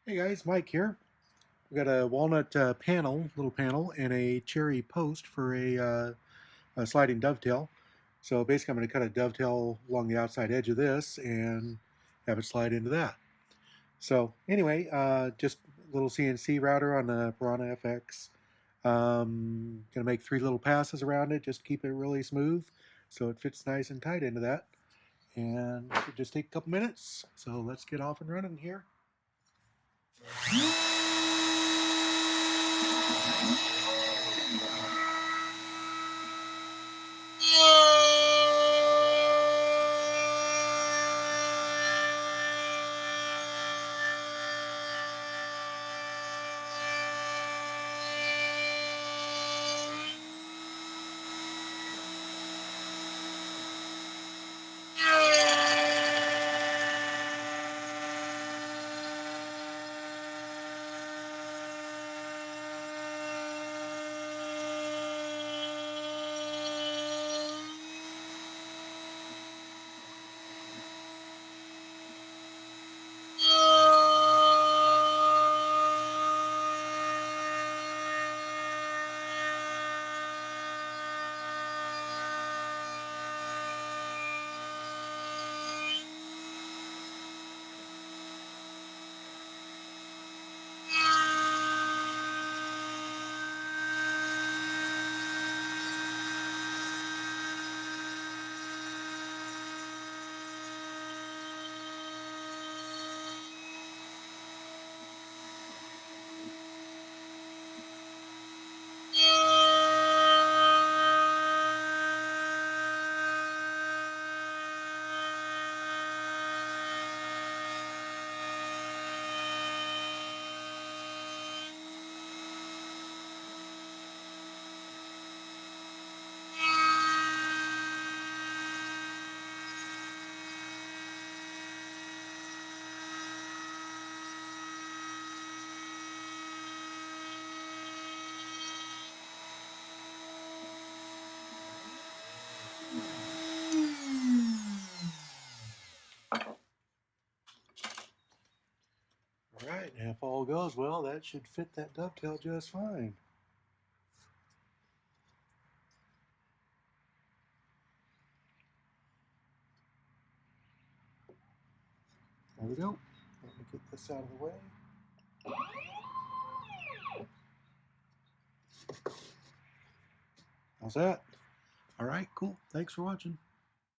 Hey guys, Mike here. We got a walnut little panel, and a cherry post for a sliding dovetail. So basically, I'm going to cut a dovetail along the outside edge of this and have it slide into that. So anyway, just a little CNC router on the Piranha FX. Going to make 3 little passes around it, just to keep it really smooth, so it fits nice and tight into that. And it should just take a couple minutes. So let's get off and running here. All right, and if all goes well, that should fit that dovetail just fine. There we go. Let me get this out of the way. How's that? All right, cool. Thanks for watching.